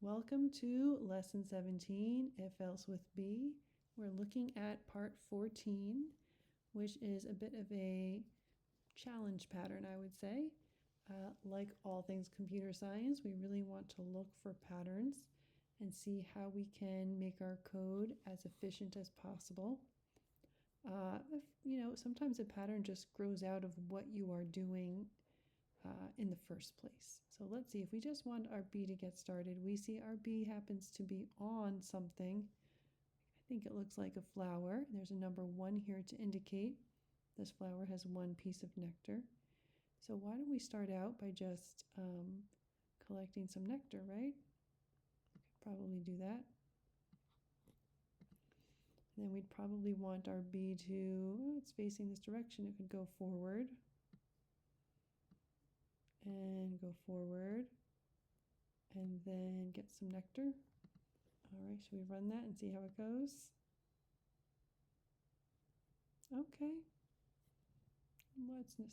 Welcome to Lesson 17, If Else with B. We're looking at part 14, which is a bit of a challenge pattern, I would say. Like all things computer science, we really want to look for patterns and see how we can make our code as efficient as possible. Sometimes a pattern just grows out of what you are doing in the first place. So let's see, if we just want our B to get started, we see our B happens to be on something. I think it looks like a flower. There's a number 1 here to indicate this flower has 1 piece of nectar. So why don't we start out by just collecting some nectar, right? We could probably do that. And then we'd probably want our B to, it's facing this direction, it could go forward. And go forward, and then get some nectar. All right, should we run that and see how it goes? Okay.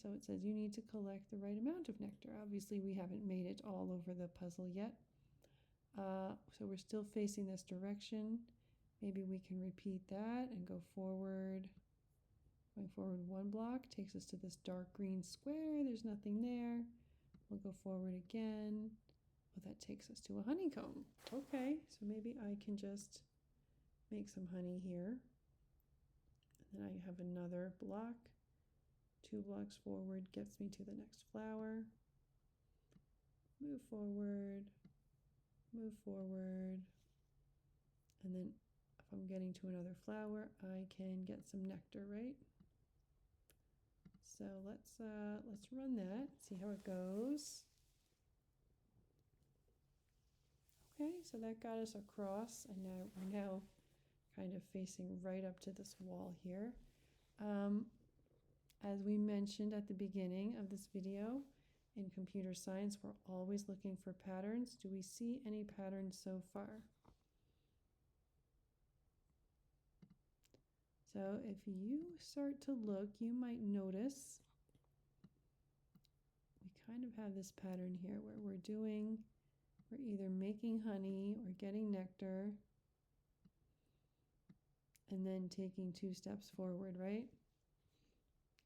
So it says you need to collect the right amount of nectar. Obviously, we haven't made it all over the puzzle yet. So we're still facing this direction. Maybe we can repeat that and go forward. Going forward 1 block takes us to this dark green square. There's nothing there. We'll go forward again. Well, that takes us to a honeycomb. Okay, so maybe I can just make some honey here. And then I have another block. 2 blocks forward gets me to the next flower. Move forward, move forward. And then if I'm getting to another flower, I can get some nectar, right? So let's run that, see how it goes. Okay, so that got us across, and now we're kind of facing right up to this wall here. As we mentioned at the beginning of this video, in computer science, we're always looking for patterns. Do we see any patterns so far? So if you start to look, you might notice we kind of have this pattern here where we're either making honey or getting nectar and then taking 2 steps forward, right?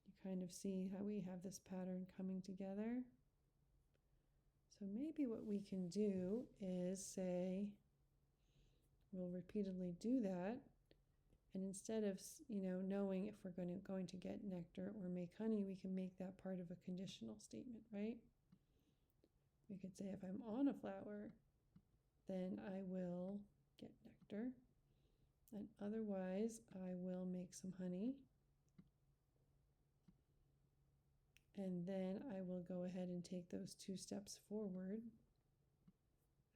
You kind of see how we have this pattern coming together. So maybe what we can do is say, we'll repeatedly do that. And instead of, knowing if we're going to get nectar or make honey, we can make that part of a conditional statement, right? We could say if I'm on a flower, then I will get nectar. And otherwise, I will make some honey. And then I will go ahead and take those 2 steps forward,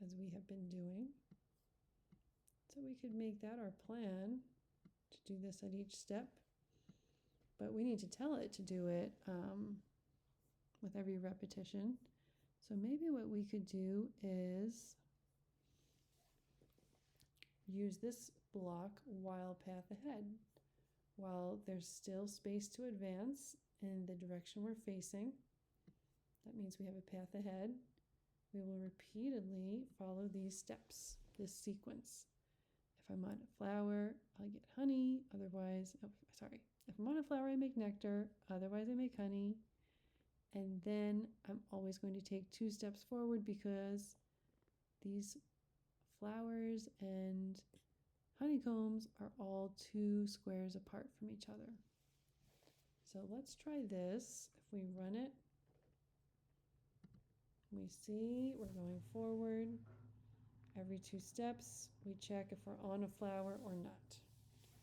as we have been doing. So we could make that our plan, to do this at each step. But we need to tell it to do it with every repetition. So maybe what we could do is use this block while path ahead. While there's still space to advance in the direction we're facing, that means we have a path ahead. We will repeatedly follow these steps, this sequence. If I'm on a flower, I'll get honey. Otherwise, if I'm on a flower, I make nectar. Otherwise, I make honey. And then I'm always going to take 2 steps forward because these flowers and honeycombs are all 2 squares apart from each other. So let's try this. If we run it, we see we're going forward. Every 2 steps, we check if we're on a flower or not.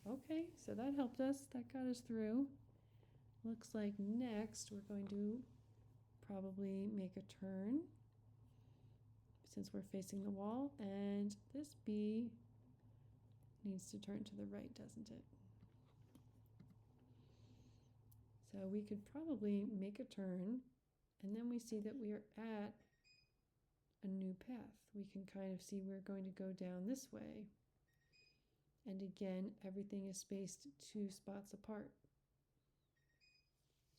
Okay, so that helped us. That got us through. Looks like next we're going to probably make a turn since we're facing the wall. And this B needs to turn to the right, doesn't it? So we could probably make a turn, and then we see that we are at a new path. We can kind of see we're going to go down this way. And again, everything is spaced 2 spots apart.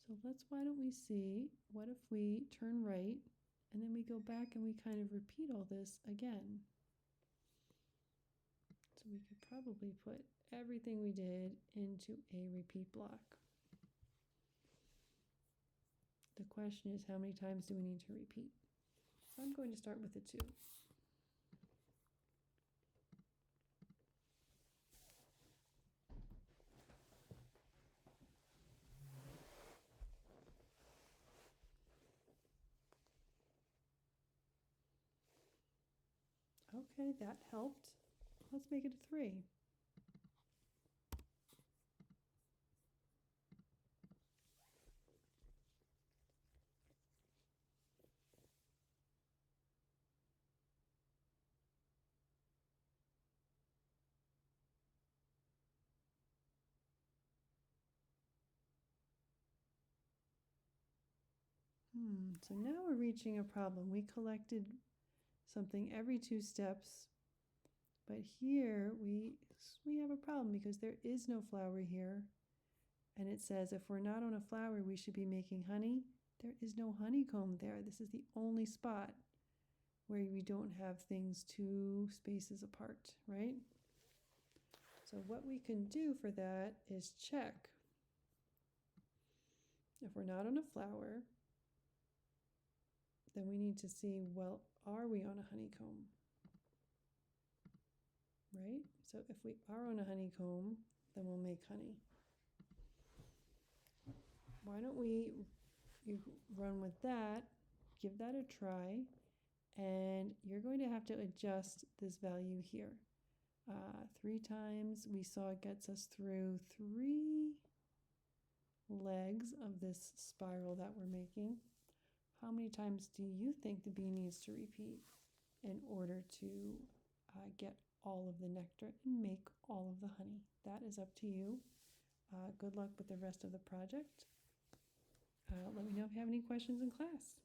So why don't we see, what if we turn right, and then we go back and we kind of repeat all this again. So we could probably put everything we did into a repeat block. The question is, how many times do we need to repeat? So I'm going to start with a 2. Okay, that helped. Let's make it a 3. So now we're reaching a problem. We collected something every 2 steps, but here we have a problem because there is no flower here. And it says if we're not on a flower, we should be making honey. There is no honeycomb there. This is the only spot where we don't have things 2 spaces apart, right? So what we can do for that is check. If we're not on a flower, then we need to see, well, are we on a honeycomb? Right? So if we are on a honeycomb, then we'll make honey. Why don't you run with that, give that a try, and you're going to have to adjust this value here. 3 times we saw it gets us through 3 legs of this spiral that we're making. How many times do you think the bee needs to repeat in order to get all of the nectar and make all of the honey? That is up to you. Good luck with the rest of the project. Let me know if you have any questions in class.